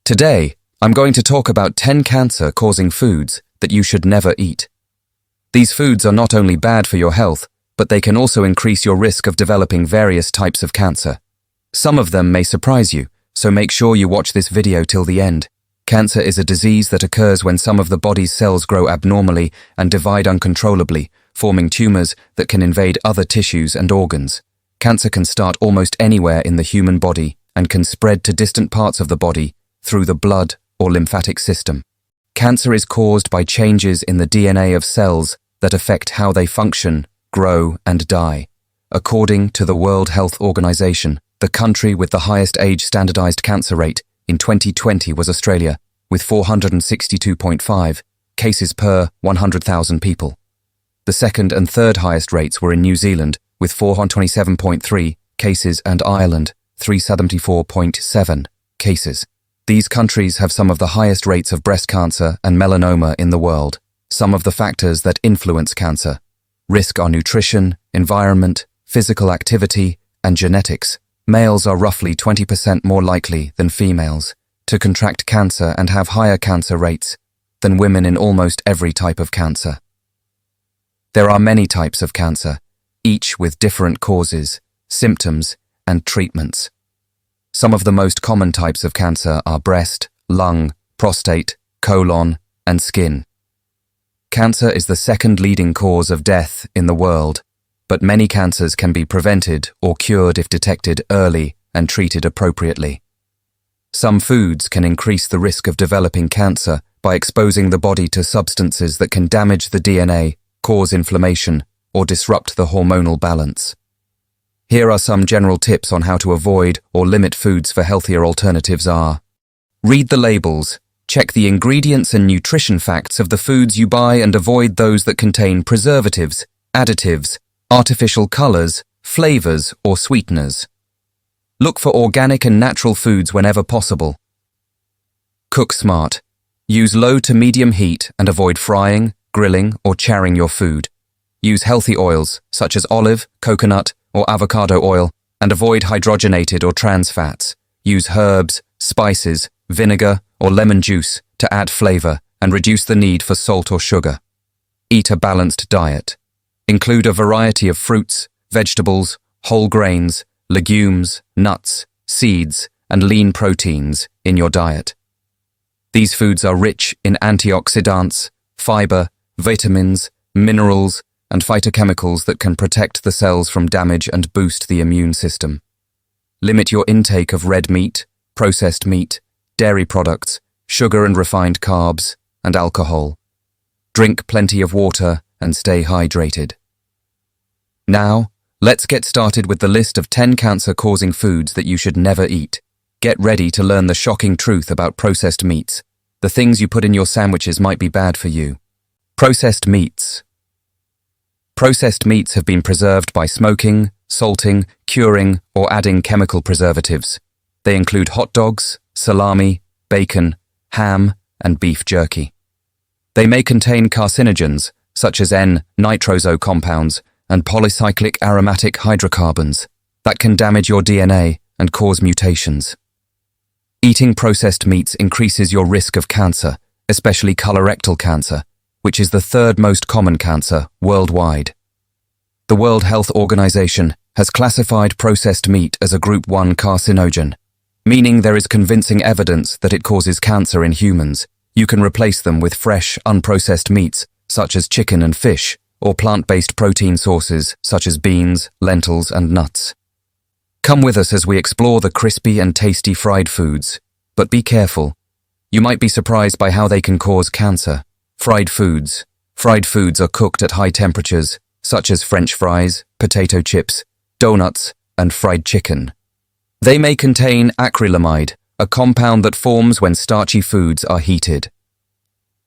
Today, I'm going to talk about 10 cancer-causing foods that you should never eat. These foods are not only bad for your health, but they can also increase your risk of developing various types of cancer. Some of them may surprise you, so make sure you watch this video till the end. Cancer is a disease that occurs when some of the body's cells grow abnormally and divide uncontrollably, forming tumors that can invade other tissues and organs. Cancer can start almost anywhere in the human body and can spread to distant parts of the body through the blood or lymphatic system. Cancer is caused by changes in the DNA of cells that affect how they function, grow, and die. According to the World Health Organization, the country with the highest age-standardized cancer rate in 2020 was Australia, with 462.5 cases per 100,000 people. The second and third highest rates were in New Zealand, with 427.3 cases, and Ireland, 374.7 cases. These countries have some of the highest rates of breast cancer and melanoma in the world. Some of the factors that influence cancer risk are nutrition, environment, physical activity, and genetics. Males are roughly 20% more likely than females to contract cancer and have higher cancer rates than women in almost every type of cancer. There are many types of cancer, each with different causes, symptoms, and treatments. Some of the most common types of cancer are breast, lung, prostate, colon, and skin. Cancer is the second leading cause of death in the world, but many cancers can be prevented or cured if detected early and treated appropriately. Some foods can increase the risk of developing cancer by exposing the body to substances that can damage the DNA, cause inflammation, or disrupt the hormonal balance. Here are some general tips on how to avoid or limit foods for healthier alternatives are: read the labels, check the ingredients and nutrition facts of the foods you buy and avoid those that contain preservatives, additives, artificial colors, flavors, or sweeteners. Look for organic and natural foods whenever possible. Cook smart. Use low to medium heat and avoid frying, grilling, or charring your food. Use healthy oils, such as olive, coconut, or avocado oil, and avoid hydrogenated or trans fats. Use herbs, spices, vinegar, or lemon juice to add flavor and reduce the need for salt or sugar. Eat a balanced diet. Include a variety of fruits, vegetables, whole grains, legumes, nuts, seeds, and lean proteins in your diet. These foods are rich in antioxidants, fiber, vitamins, minerals, and phytochemicals that can protect the cells from damage and boost the immune system. Limit your intake of red meat, processed meat, dairy products, sugar and refined carbs, and alcohol. Drink plenty of water and stay hydrated. Now, let's get started with the list of 10 cancer-causing foods that you should never eat. Get ready to learn the shocking truth about processed meats. The things you put in your sandwiches might be bad for you. Processed meats. Processed meats have been preserved by smoking, salting, curing, or adding chemical preservatives. They include hot dogs, salami, bacon, ham, and beef jerky. They may contain carcinogens, such as N-nitroso compounds and polycyclic aromatic hydrocarbons, that can damage your DNA and cause mutations. Eating processed meats increases your risk of cancer, especially colorectal cancer, which is the third most common cancer worldwide. The World Health Organization has classified processed meat as a Group 1 carcinogen, meaning there is convincing evidence that it causes cancer in humans. You can replace them with fresh, unprocessed meats, such as chicken and fish, or plant-based protein sources, such as beans, lentils, and nuts. Come with us as we explore the crispy and tasty fried foods, but be careful. You might be surprised by how they can cause cancer. Fried foods. Fried foods are cooked at high temperatures, such as French fries, potato chips, donuts, and fried chicken. They may contain acrylamide, a compound that forms when starchy foods are heated.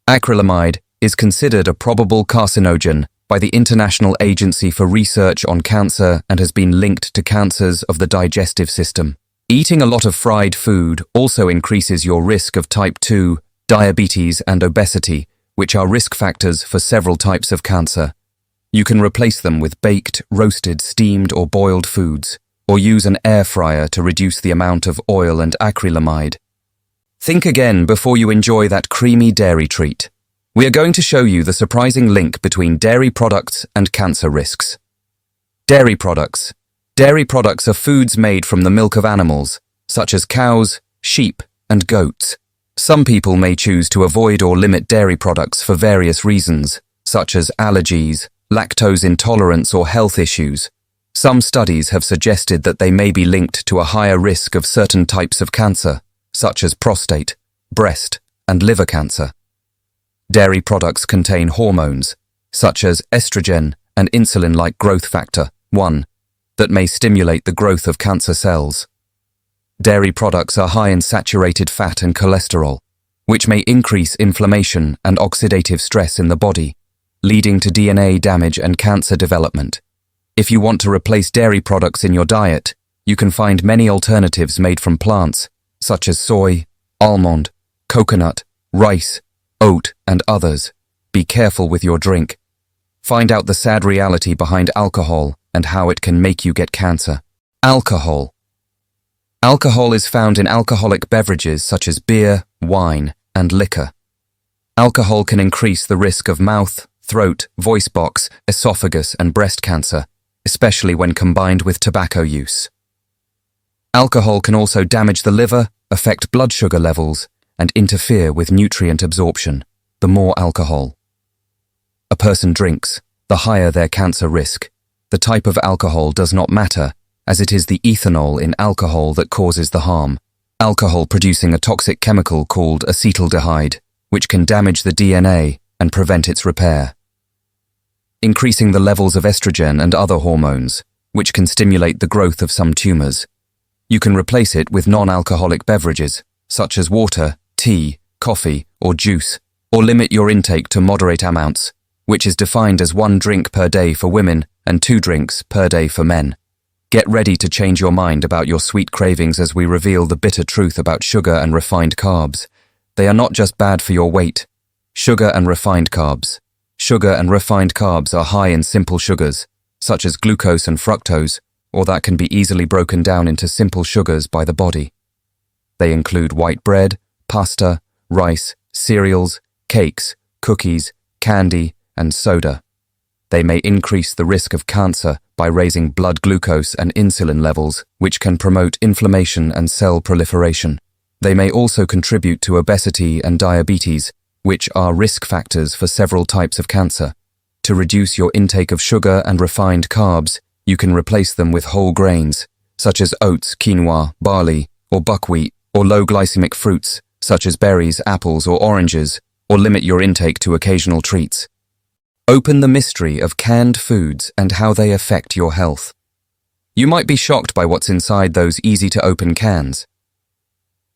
Acrylamide is considered a probable carcinogen by the International Agency for Research on Cancer and has been linked to cancers of the digestive system. Eating a lot of fried food also increases your risk of type 2 diabetes and obesity, which are risk factors for several types of cancer. You can replace them with baked, roasted, steamed, or boiled foods, or use an air fryer to reduce the amount of oil and acrylamide. Think again before you enjoy that creamy dairy treat. We are going to show you the surprising link between dairy products and cancer risks. Dairy products. Dairy products are foods made from the milk of animals, such as cows, sheep, and goats. Some people may choose to avoid or limit dairy products for various reasons, such as allergies, lactose intolerance, or health issues. Some studies have suggested that they may be linked to a higher risk of certain types of cancer, such as prostate, breast, and liver cancer. Dairy products contain hormones, such as estrogen and insulin-like growth factor 1, that may stimulate the growth of cancer cells. Dairy products are high in saturated fat and cholesterol, which may increase inflammation and oxidative stress in the body, leading to DNA damage and cancer development. If you want to replace dairy products in your diet, you can find many alternatives made from plants, such as soy, almond, coconut, rice, oat, and others. Be careful with your drink. Find out the sad reality behind alcohol and how it can make you get cancer. Alcohol. Alcohol is found in alcoholic beverages such as beer, wine, and liquor. Alcohol can increase the risk of mouth, throat, voice box, esophagus, and breast cancer, especially when combined with tobacco use. Alcohol can also damage the liver, affect blood sugar levels, and interfere with nutrient absorption. The more alcohol a person drinks, the higher their cancer risk. The type of alcohol does not matter, as it is the ethanol in alcohol that causes the harm. Alcohol producing a toxic chemical called acetaldehyde, which can damage the DNA and prevent its repair. Increasing the levels of estrogen and other hormones, which can stimulate the growth of some tumors. You can replace it with non-alcoholic beverages, such as water, tea, coffee, or juice, or limit your intake to moderate amounts, which is defined as 1 drink per day for women and 2 drinks per day for men. Get ready to change your mind about your sweet cravings as we reveal the bitter truth about sugar and refined carbs. They are not just bad for your weight. Sugar and refined carbs. Sugar and refined carbs are high in simple sugars, such as glucose and fructose, or that can be easily broken down into simple sugars by the body. They include white bread, pasta, rice, cereals, cakes, cookies, candy, and soda. They may increase the risk of cancer by raising blood glucose and insulin levels, which can promote inflammation and cell proliferation. They may also contribute to obesity and diabetes, which are risk factors for several types of cancer. To reduce your intake of sugar and refined carbs, you can replace them with whole grains, such as oats, quinoa, barley, or buckwheat, or low glycemic fruits, such as berries, apples, or oranges, or limit your intake to occasional treats. Open the mystery of canned foods and how they affect your health. You might be shocked by what's inside those easy-to-open cans.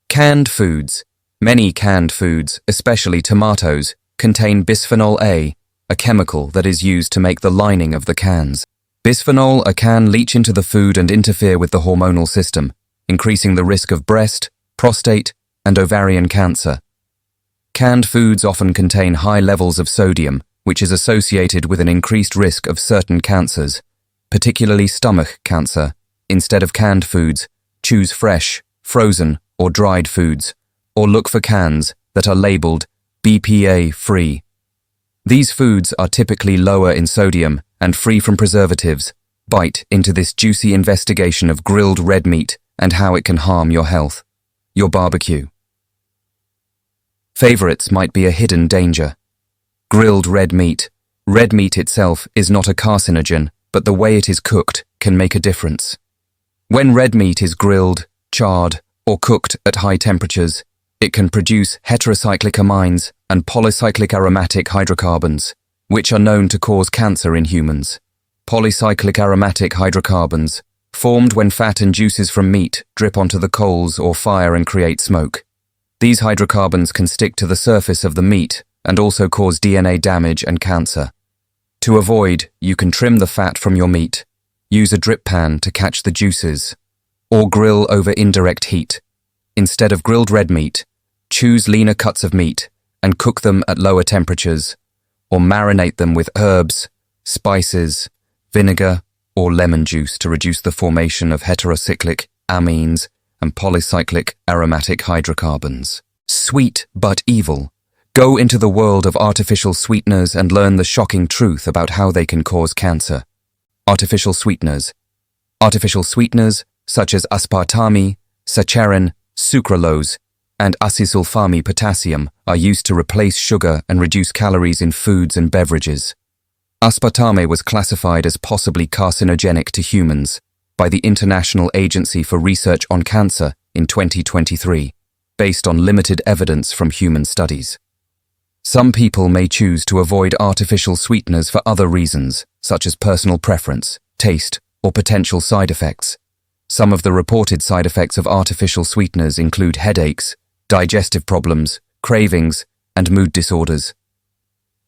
Canned foods. Many canned foods, especially tomatoes, contain bisphenol A, a chemical that is used to make the lining of the cans. Bisphenol A can leach into the food and interfere with the hormonal system, increasing the risk of breast, prostate, and ovarian cancer. Canned foods often contain high levels of sodium, which is associated with an increased risk of certain cancers, particularly stomach cancer. Instead of canned foods, choose fresh, frozen, or dried foods, or look for cans that are labeled BPA-free. These foods are typically lower in sodium and free from preservatives. Bite into this juicy investigation of grilled red meat and how it can harm your health. Your barbecue. Favorites might be a hidden danger. Grilled red meat. Red meat itself is not a carcinogen, but the way it is cooked can make a difference. When red meat is grilled, charred, or cooked at high temperatures, it can produce heterocyclic amines and polycyclic aromatic hydrocarbons, which are known to cause cancer in humans. Polycyclic aromatic hydrocarbons, formed when fat and juices from meat drip onto the coals or fire and create smoke. These hydrocarbons can stick to the surface of the meat and also cause DNA damage and cancer. To avoid, you can trim the fat from your meat, use a drip pan to catch the juices, or grill over indirect heat. Instead of grilled red meat, choose leaner cuts of meat and cook them at lower temperatures, or marinate them with herbs, spices, vinegar, or lemon juice to reduce the formation of heterocyclic amines and polycyclic aromatic hydrocarbons. Sweet but evil. Go into the world of artificial sweeteners and learn the shocking truth about how they can cause cancer. Artificial sweeteners. Artificial sweeteners, such as aspartame, saccharin, sucralose, and acesulfame potassium, are used to replace sugar and reduce calories in foods and beverages. Aspartame was classified as possibly carcinogenic to humans by the International Agency for Research on Cancer in 2023, based on limited evidence from human studies. Some people may choose to avoid artificial sweeteners for other reasons, such as personal preference, taste, or potential side effects. Some of the reported side effects of artificial sweeteners include headaches, digestive problems, cravings, and mood disorders.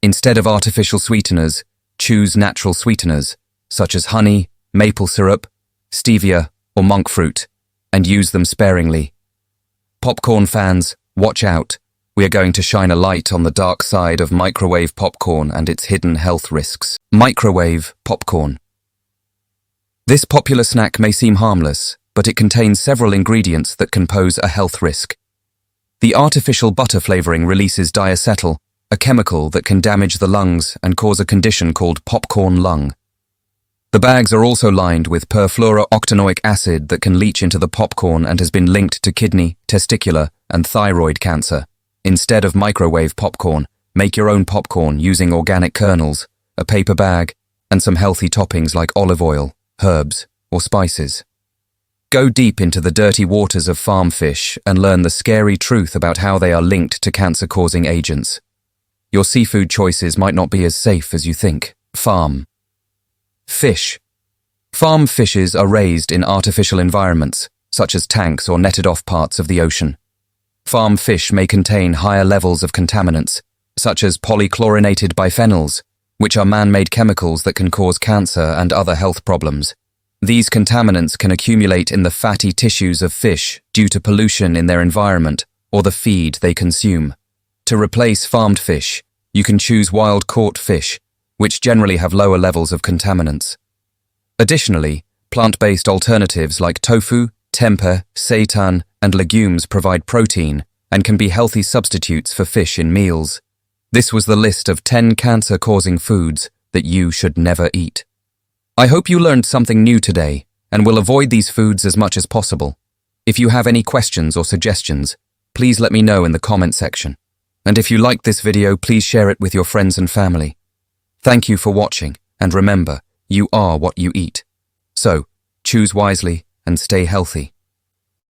Instead of artificial sweeteners, choose natural sweeteners, such as honey, maple syrup, stevia, or monk fruit, and use them sparingly. Popcorn fans, watch out. We are going to shine a light on the dark side of microwave popcorn and its hidden health risks. Microwave popcorn. This popular snack may seem harmless, but it contains several ingredients that can pose a health risk. The artificial butter flavoring releases diacetyl, a chemical that can damage the lungs and cause a condition called popcorn lung. The bags are also lined with perfluorooctanoic acid that can leach into the popcorn and has been linked to kidney, testicular, and thyroid cancer. Instead of microwave popcorn, make your own popcorn using organic kernels, a paper bag, and some healthy toppings like olive oil, herbs, or spices. Go deep into the dirty waters of farm fish and learn the scary truth about how they are linked to cancer-causing agents. Your seafood choices might not be as safe as you think. Farm fish. Farm fishes are raised in artificial environments, such as tanks or netted-off parts of the ocean. Farm fish may contain higher levels of contaminants, such as polychlorinated biphenyls, which are man-made chemicals that can cause cancer and other health problems. These contaminants can accumulate in the fatty tissues of fish due to pollution in their environment or the feed they consume. To replace farmed fish, you can choose wild-caught fish, which generally have lower levels of contaminants. Additionally, plant-based alternatives like tofu, tempeh, seitan, and legumes provide protein and can be healthy substitutes for fish in meals. This was the list of 10 cancer-causing foods that you should never eat. I hope you learned something new today and will avoid these foods as much as possible. If you have any questions or suggestions, please let me know in the comment section. And if you liked this video, please share it with your friends and family. Thank you for watching, and remember, you are what you eat. So, choose wisely and stay healthy.